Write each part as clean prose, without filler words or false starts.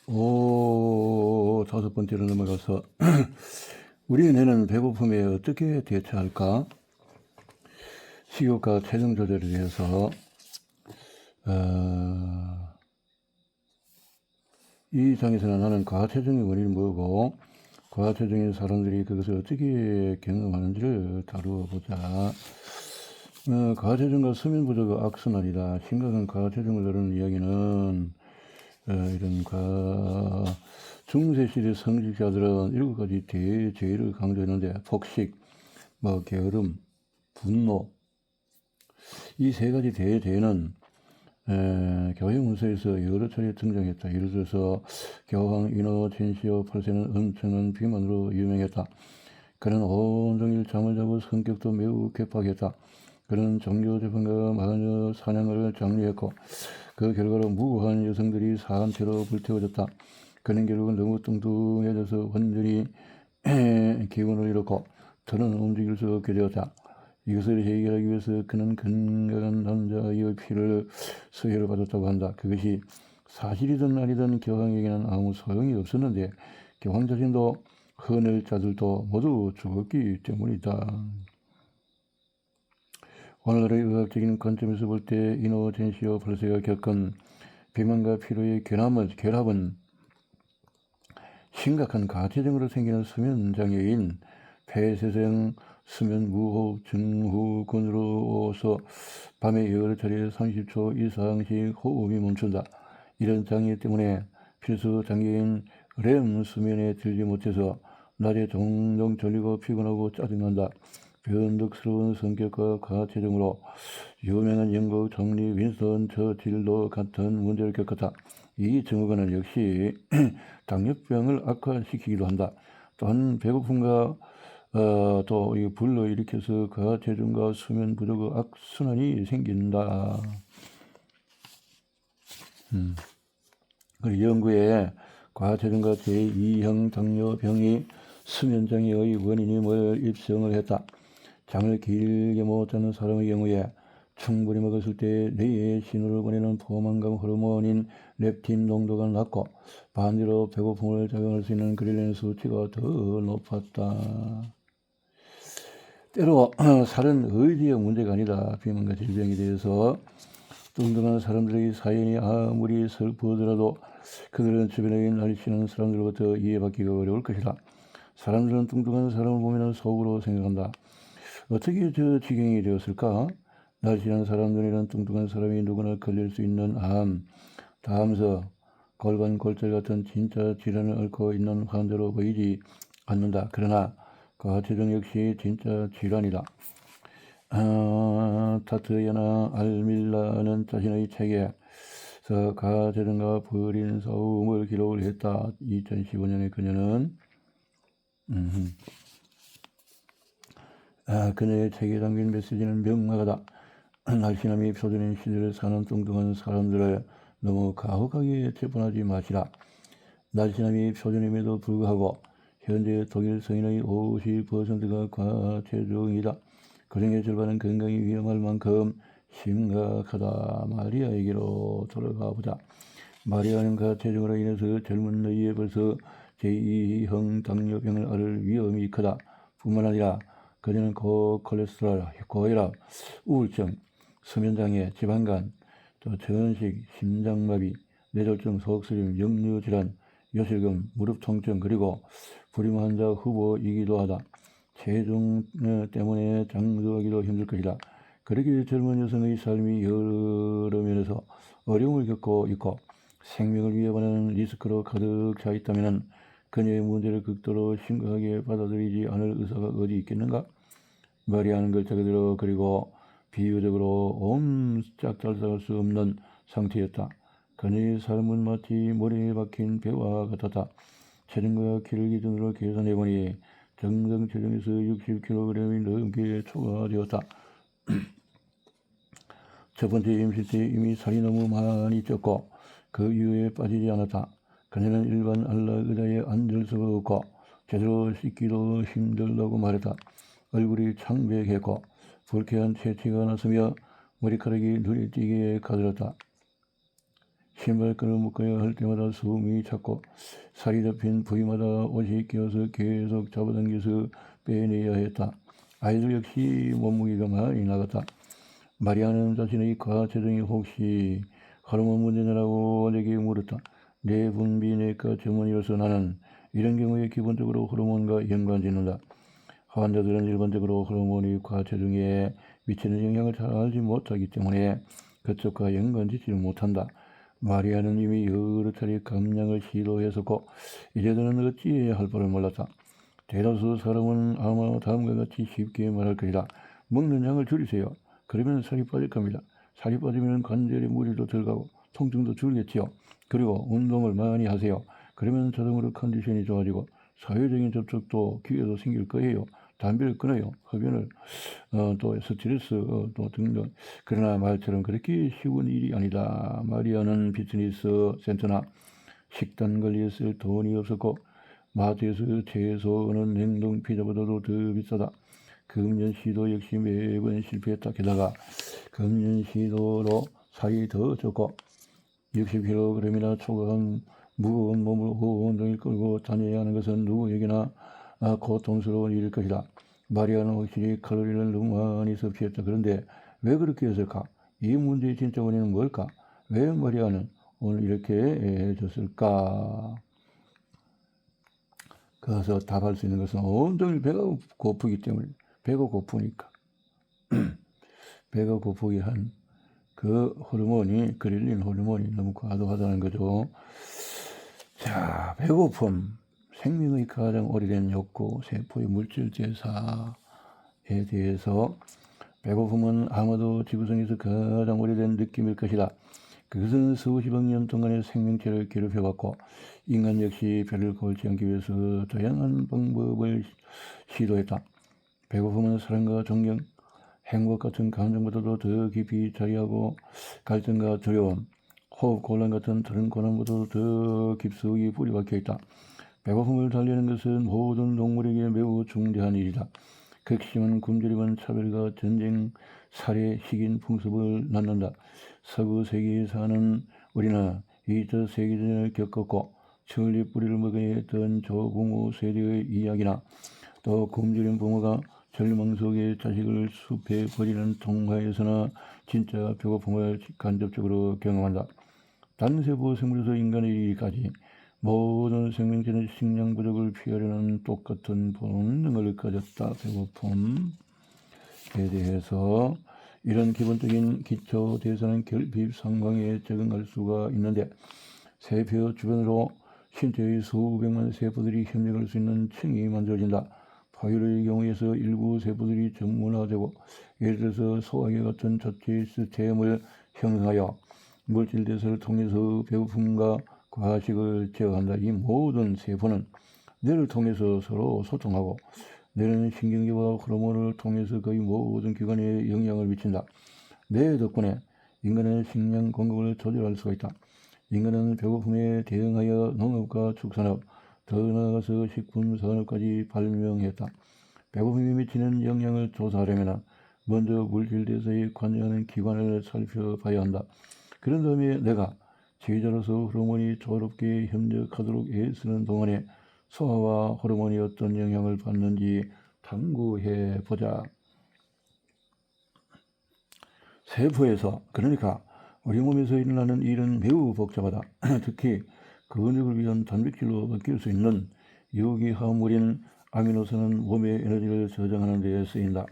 다섯 번째로 넘어가서 우리 뇌는 배고픔에 어떻게 대처할까? 식욕과 체중 조절에 대해서 이 장에서는 나는 과체중의 원인이 뭐고 과체중인 사람들이 그것을 어떻게 경험하는지를 다루어보자. 과체중과 수면 부족의 악순환이다. 심각한 과체중을 다루는 이야기는 이런 중세시대 성직자들은 7가지 대죄를 강조했는데 폭식, 게으름, 분노, 이 3가지 대죄는 교회 문서에서 여러 차례 등장했다. 예를 들어서 교황 이노첸시오 8세는 엄청난 비만으로 유명했다. 그는 온종일 잠을 자고 성격도 매우 괴팍했다. 그는 종교 재판과 마녀 사냥을 장려했고 그 결과로 무고한 여성들이 사한테로 불태워졌다. 그는 결국은 너무 뚱뚱해져서 완전히 기운을 잃었고 더는 움직일 수 없게 되었다. 이것을 해결하기 위해서 그는 건강한 남자의 피를 수혈을 받았다고 한다. 그것이 사실이든 아니든 교황에게는 아무 소용이 없었는데 교황 자신도 헌을 자들도 모두 죽었기 때문이다. 오늘날의 의학적인 관점에서 볼 때 이노젠시오 8세가 겪은 비만과 피로의 결합은 심각한 가체적으로 생기는 수면장애인 폐쇄성 수면 무호흡 증후군으로서 밤에 여러 차례 30초 이상씩 호흡이 멈춘다. 이런 장애 때문에 필수 장애인 렘 수면에 들지 못해서 낮에 종종 졸리고 피곤하고 짜증난다. 변덕스러운 성격과 과체중으로 유명한 영국 총리 윈스턴 처칠도 같은 문제를 겪었다. 이 증후군은 역시 당뇨병을 악화시키기도 한다. 또한 배고픔과 또 이 불러일으켜서 과체중과 수면 부족의 악순환이 생긴다. 그리고 연구에 과체중과 제2형 당뇨병이 수면장애의 원인임을 입증을 했다. 잠을 길게 못 자는 사람의 경우에 충분히 먹었을 때 뇌에 신호를 보내는 포만감 호르몬인 렙틴 농도가 낮고 반대로 배고픔을 작용할 수 있는 그렐린 수치가 더 높았다. 때로 살은 의지의 문제가 아니다. 비만과 질병에 대해서 뚱뚱한 사람들의 사연이 아무리 슬프더라도 그들은 주변에 날씨는 사람들로부터 이해받기가 어려울 것이다. 사람들은 뚱뚱한 사람을 보면 속으로 생각한다. 어떻게 저 지경이 되었을까? 날씬한 사람들이란 뚱뚱한 사람이 누구나 걸릴 수 있는 암, 다음서 골반 골절 같은 진짜 질환을 앓고 있는 환자로 보이지 않는다. 그러나 과체중 역시 진짜 질환이다. 타트야나 알밀라는 자신의 책에서 과체중과 버린 싸움을 기록을 했다. 2015년에 그녀는 그녀의 책에 담긴 메시지는 명확하다. 날씬함이 표준인 시대를 사는 뚱뚱한 사람들을 너무 가혹하게 재판하지 마시라. 날씬함이 표준임에도 불구하고 현재 독일 성인의 50%가 과체중이다. 그중에 절반은 건강이 위험할 만큼 심각하다. 마리아에게로 돌아가 보자. 마리아는 과체중으로 인해서 젊은 나이에 벌써 제2형 당뇨병을 앓을 위험이 크다. 뿐만 아니라 그녀는 고콜레스테롤, 고혈압, 우울증, 수면장애, 지방간, 또 전식, 심장마비, 뇌졸중, 속쓰림, 역류질환, 요실금, 무릎 통증, 그리고 불임 환자 후보이기도 하다. 체중 때문에 장수하기도 힘들 것이다. 그렇게 젊은 여성의 삶이 여러 면에서 어려움을 겪고 있고 생명을 위협하는 리스크로 가득 차 있다면 그녀의 문제를 극도로 심각하게 받아들이지 않을 의사가 어디 있겠는가? 마리아는 글자 그대로 그리고 비유적으로 옴짝달싹할 수 없는 상태였다. 그녀의 삶은 마치 모래에 박힌 배와 같았다. 체중과 키를 기준으로 계산해보니 정상 체중에서 60kg이 넘게 초과되었다. 첫 번째 임신 때 이미 살이 너무 많이 쪘고 그 이후에 빠지지 않았다. 그녀는 일반 안락 의자에 앉을 수가 없고 제대로 씻기도 힘들다고 말했다. 얼굴이 창백했고 불쾌한 체취가 났으며 머리카락이 눈에 띄게 가들었다. 신발끈을 묶어야 할 때마다 숨이 찼고 살이 잡힌 부위마다 옷이 끼어서 계속 잡아당겨서 빼내야 했다. 아이들 역시 몸무게가 많이 나갔다. 마리아는 자신의 과체중이 혹시 호르몬 문제냐라고 내게 물었다. 내 분비내과 전문의로서 나는 이런 경우에 기본적으로 호르몬과 연관짓는다. 환자들은 일반적으로 호르몬이 과체중에 미치는 영향을 잘 알지 못하기 때문에 그쪽과 연관짓지를 못한다. 마리아는 이미 여러 차례 감량을 시도했었고 이제는 어찌해야 할 바를 몰랐다. 대다수 사람은 아마 다음과 같이 쉽게 말할 것이다. 먹는 양을 줄이세요. 그러면 살이 빠질 겁니다. 살이 빠지면 관절에 무리도 덜 가고 통증도 줄겠지요. 그리고 운동을 많이 하세요. 그러면 자동으로 컨디션이 좋아지고 사회적인 접촉도 기회도 생길 거예요. 담배를 끊어요. 흡연을 또 스트레스 또 등등. 그러나 말처럼 그렇게 쉬운 일이 아니다. 마리아는 피트니스 센터나 식단 관리에 쓸 돈이 없었고 마트에서 채소는 냉동 피자보다도 더 비싸다. 금년 시도 역시 매번 실패했다. 게다가 금년 시도로 살이 더 쪘고 60kg이나 초과한 무거운 몸을 온종일 끌고 다녀야 하는 것은 누구에게나 고통스러운 일일 것이다. 마리아는 확실히 칼로리를 너무 많이 섭취했다. 그런데 왜 그렇게 했을까? 이 문제의 진짜 원인은 뭘까? 왜 마리아는 오늘 이렇게 해줬을까? 그래서 답할 수 있는 것은 온종일 배가 고프기 때문에 배가 고프니까 배가 고프게 한 그 호르몬이 그릴린 호르몬이 너무 과도하다는 거죠. 자, 배고픔 생명의 가장 오래된 욕구 세포의 물질 대사에 대해서 배고픔은 아마도 지구상에서 가장 오래된 느낌일 것이다. 그것은 수십억 년 동안의 생명체를 괴롭혀왔고 인간 역시 배를 골지 않기 위해서 다양한 방법을 시도했다. 배고픔은 사랑과 존경, 행복 같은 감정보다도 더 깊이 자리하고 갈등과 두려움, 호흡 곤란 같은 다른 고난보다도 더 깊숙이 뿌리박혀 있다. 배고픔을 달래는 것은 모든 동물에게 매우 중대한 일이다. 극심한 굶주림은 차별과 전쟁, 살해, 식인, 풍습을 낳는다. 서구 세계에 사는 우리는 2차 세계대전을 겪었고 천리 뿌리를 먹어야 했던 조부모 세대의 이야기나 또 굶주린 부모가 절망 속에 자식을 숲에 버리는 동화에서나 진짜 배고픔을 간접적으로 경험한다. 단세포 생물에서 인간에 이르기까지 모든 생명체는 식량 부족을 피하려는 똑같은 본능을 가졌다. 배고픔에 대해서 이런 기본적인 기초 대사는 결핍 상황에 적응할 수가 있는데 세포 주변으로 신체의 수백만 세포들이 협력할 수 있는 층이 만들어진다. 파열의 경우에서 일부 세포들이 전문화되고 예를 들어서 소화기 같은 자체 시스템을 형성하여 물질 대사를 통해서 배고픔과 과식을 제어한다. 이 모든 세포는 뇌를 통해서 서로 소통하고 뇌는 신경계와 호르몬을 통해서 거의 모든 기관에 영향을 미친다. 뇌 덕분에 인간의 식량 공급을 조절할 수가 있다. 인간은 배고픔에 대응하여 농업과 축산업, 더 나아가서 식품 산업까지 발명했다. 배고픔이 미치는 영향을 조사하려면 먼저 물질 대사에 관여하는 기관을 살펴봐야 한다. 그런 다음에 내가 제자로서 호르몬이 조롭게 협력하도록 애쓰는 동안에 소화와 호르몬이 어떤 영향을 받는지 탐구해 보자. 세포에서 그러니까 우리 몸에서 일어나는 일은 매우 복잡하다. 특히 근육을 위한 단백질로 바뀔 수 있는 유기화합물인 아미노산은 몸의 에너지를 저장하는 데 쓰인다.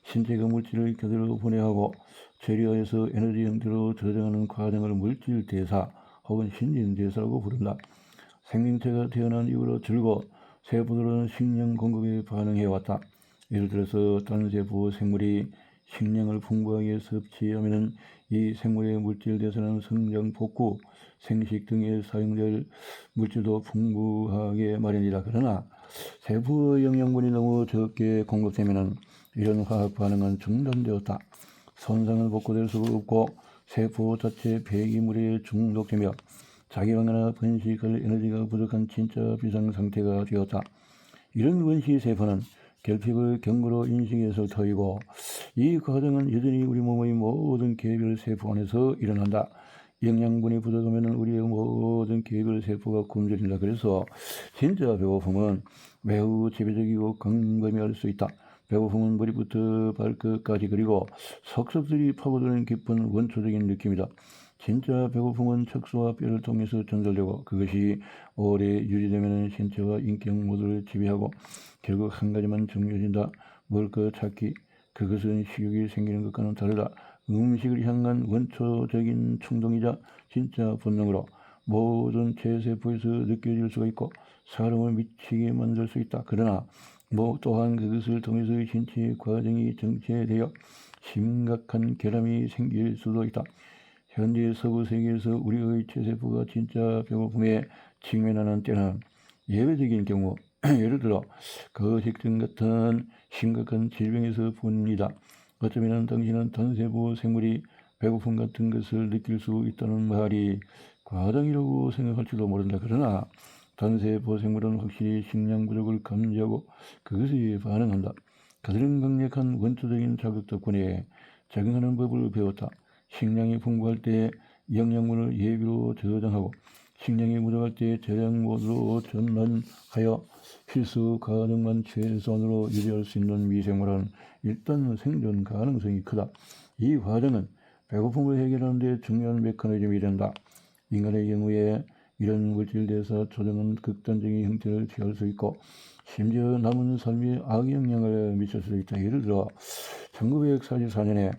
신체가 물질을 그대로 분해하고 처리하여서 에너지 형태로 저장하는 과정을 물질 대사 혹은 신진 대사라고 부른다. 생명체가 태어난 이후로 줄곧 세포들은 식량 공급에 반응해왔다. 예를 들어서 단세포 생물이 식량을 풍부하게 섭취하면 이 생물의 물질 대사는 성장, 복구, 생식 등에 사용될 물질도 풍부하게 마련이다. 그러나 세포 영양분이 너무 적게 공급되면 이런 화학 반응은 중단되었다. 손상은 복구될 수가 없고 세포 자체 폐기물에 중독되며 자기방어나 번식할 에너지가 부족한 진짜 비상상태가 되었다. 이런 원시 세포는 결핍을 경고로 인식해서 터이고 이 과정은 여전히 우리 몸의 모든 개별 세포 안에서 일어난다. 영양분이 부족하면 우리의 모든 계획을 세포가 굶주린다. 그래서 진짜 배고픔은 매우 지배적이고 광범위할 수 있다. 배고픔은 머리부터 발끝까지 그리고 석석들이 파고드는 깊은 원초적인 느낌이다. 진짜 배고픔은 척수와 뼈를 통해서 전달되고 그것이 오래 유지되면 신체와 인격 모두를 지배하고 결국 한 가지만 정해진다. 먹을 것 찾기. 그것은 식욕이 생기는 것과는 다르다. 음식을 향한 원초적인 충동이자 진짜 본능으로 모든 체세포에서 느껴질 수가 있고 사람을 미치게 만들 수 있다. 그러나 또한 그것을 통해서 신체 과정이 정체되어 심각한 결함이 생길 수도 있다. 현재 서구 세계에서 우리의 체세포가 진짜 배고픔에 직면하는 때는 예외적인 경우 예를 들어 거식증 같은 심각한 질병에서 뿐이다. 어쩌면 당신은 단세포 생물이 배고픔 같은 것을 느낄 수 있다는 말이 과장이라고 생각할지도 모른다. 그러나 단세포 생물은 확실히 식량 부족을 감지하고 그것에 반응한다. 그들은 강력한 원초적인 자극 덕분에 적응하는 법을 배웠다. 식량이 풍부할 때 영양분을 예비로 저장하고 식량이 부족할 때 저장 모드로 전환하여 필수 가능만 최소한으로 유지할 수 있는 미생물은 일단 생존 가능성이 크다. 이 과정은 배고픔을 해결하는 데 중요한 메커니즘이 된다. 인간의 경우에 이런 물질 대사 조정은 극단적인 형태를 취할 수 있고 심지어 남은 삶에 악영향을 미칠 수도 있다. 예를 들어 1944년에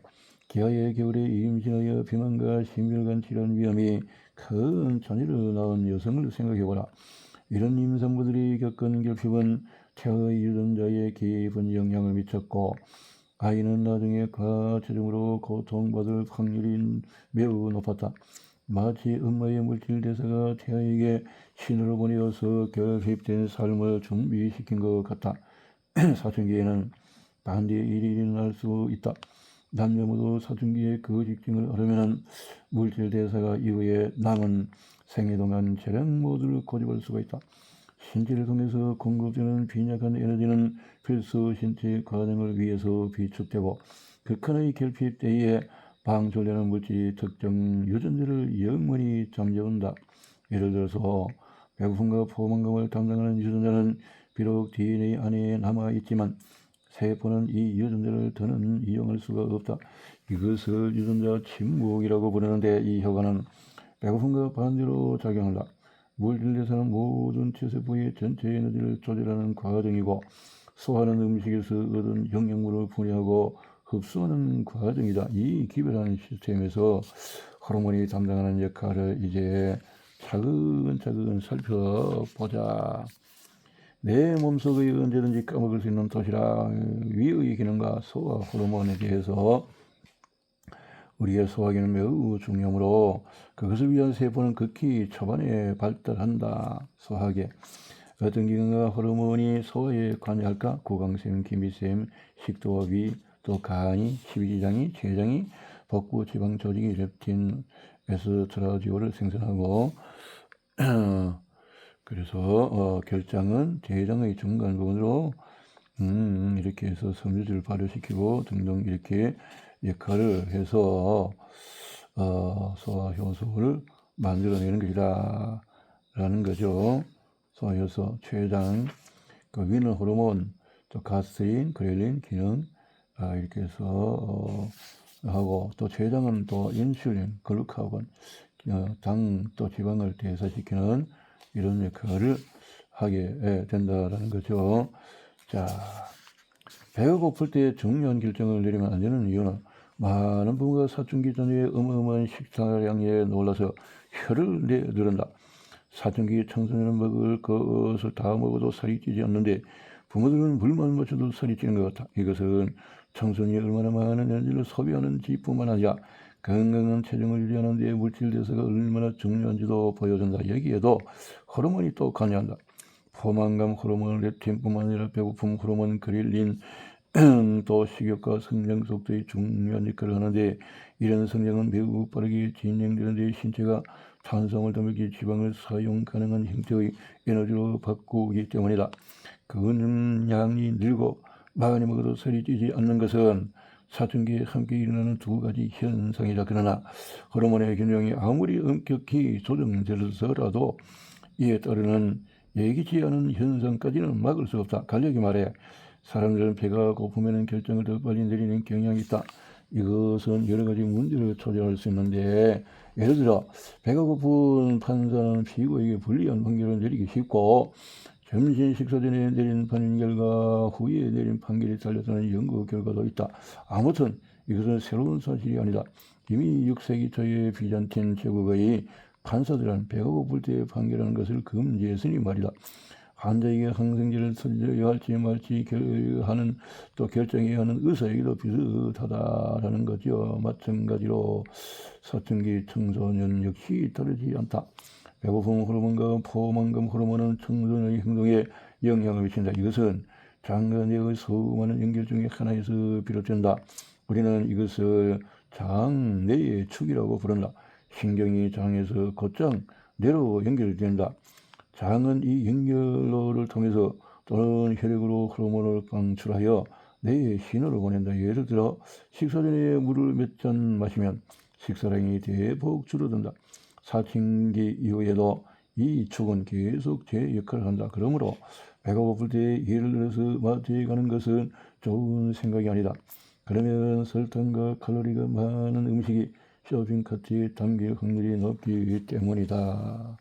기아의 겨울에 임신하여 비만과 심혈관 질환 위험이 큰 자녀를 낳은 여성을 생각해보라. 이런 임산부들이 겪은 결핍은 태아의 유전자에 깊은 영향을 미쳤고 아이는 나중에 과체중으로 고통받을 확률이 매우 높았다. 마치 엄마의 물질 대사가 태아에게 신호를 보내어서 결핍된 삶을 준비시킨 것 같다. 사춘기에는 반대의 일이 일어날 수 있다. 남녀 모두 사춘기에 거식증을 하려면 물질 대사가 이후에 남은 생애 동안 재량 모두를 고집할 수가 있다. 신체를 통해서 공급되는 빈약한 에너지는 필수 신체 과정을 위해서 비축되고 극한의 결핍 때에 방출되는 물질이 특정 유전자를 영원히 잠재운다. 예를 들어서 배고픔과 포만감을 담당하는 유전자는 비록 DNA 안에 남아있지만 세포는 이 유전자를 더는 이용할 수가 없다. 이것을 유전자 침묵이라고 부르는데 이 효과는 배고픔과 반대로 작용한다. 물질 대사는 모든 체세포의 전체 에너지를 조절하는 과정이고 소화하는 음식에서 얻은 영양분을 분해하고 흡수하는 과정이다. 이 기별하는 시스템에서 호르몬이 담당하는 역할을 이제 차근차근 살펴보자. 내 몸속의 언제든지 까먹을 수 있는 도시락, 위의 기능과 소화 호르몬에 대해서 우리의 소화기는 매우 중요하므로 그것을 위한 세포는 극히 초반에 발달한다. 소화기. 어떤 기관과 호르몬이 소화에 관여할까? 구강샘, 기미샘, 식도와 위, 또 간이, 십이지장이, 췌장이, 복부 지방 조직이 렙틴, 에스트라디올을 생산하고 그래서 결장은 대장의 중간 부분으로 이렇게 해서 섬유질을 발효시키고 등등 이렇게 역할을 해서 소화효소를 만들어내는 것이다 라는 거죠. 소화효소, 췌장, 그 위는 호르몬, 또 가스린, 그렐린, 기능 이렇게 해서 하고 또 췌장은 또 인슐린, 글루카곤, 당 또 지방을 대사시키는 이런 역할을 하게 된다라는 거죠. 자, 배가 고플 때 중요한 결정을 내리면 안 되는 이유는 많은 부부가 사춘기 전에 어마어마한 식사량에 놀라서 혀를 내두른다. 사춘기 청소년은 먹을 것을 다 먹어도 살이 찌지 않는데 부모들은 물만 마셔도 살이 찌는 것 같다. 이것은 청소년이 얼마나 많은 에너지를 소비하는지뿐만 아니라 건강한 체중을 유지하는 데 물질 대사가 얼마나 중요한지도 보여준다. 여기에도 호르몬이 또 관여한다. 포만감 호르몬 렙틴뿐만 아니라 배고픔 호르몬 그릴린 또 식욕과 성장 속도에 중요한 역할을 하는데 이런 성장은 매우 빠르게 진행되는데 신체가 탄수화물, 단백질, 지방을 사용 가능한 형태의 에너지로 바꾸기 때문이다. 근육량이 늘고 많이 먹어도 살이 찌지 않는 것은 사춘기에 함께 일어나는 두 가지 현상이다. 그러나 호르몬의 균형이 아무리 엄격히 조정되더라도 이에 따르는 예기치 않은 현상까지는 막을 수 없다. 간략히 말해 사람들은 배가 고프면 결정을 더 빨리 내리는 경향이 있다. 이것은 여러 가지 문제를 초래할 수 있는데, 예를 들어 배가 고픈 판사는 피고에게 불리한 판결을 내리기 쉽고, 점심 식사 전에 내린 판결 결과 후에 내린 판결이 달렸다는 연구 결과도 있다. 아무튼 이것은 새로운 사실이 아니다. 이미 6세기 초의 비잔틴 제국의 판사들은 배가 고플 때 판결하는 것을 금지했으니 말이다. 환자에게 항생제를 써줘야 할지 말지 결정해야 하는 의사에게도 비슷하다라는 거죠. 마찬가지로 사춘기 청소년 역시 다르지 않다. 배고픔 호르몬과 포만감 호르몬은 청소년의 행동에 영향을 미친다. 이것은 장과 뇌의 수많은 연결 중에 하나에서 비롯된다. 우리는 이것을 장뇌의 축이라고 부른다. 신경이 장에서 곧장 뇌로 연결된다. 장은 이 연결로를 통해서 또는 혈액으로 호르몬을 방출하여 뇌에 신호를 보낸다. 예를 들어 식사 전에 물을 몇 잔 마시면 식사량이 대폭 줄어든다. 사춘기 이후에도 이 축은 계속 제 역할을 한다. 그러므로 배가 고플 때 예를 들어서 마트에 가는 것은 좋은 생각이 아니다. 그러면 설탕과 칼로리가 많은 음식이 쇼핑카트에 담길 확률이 높기 때문이다.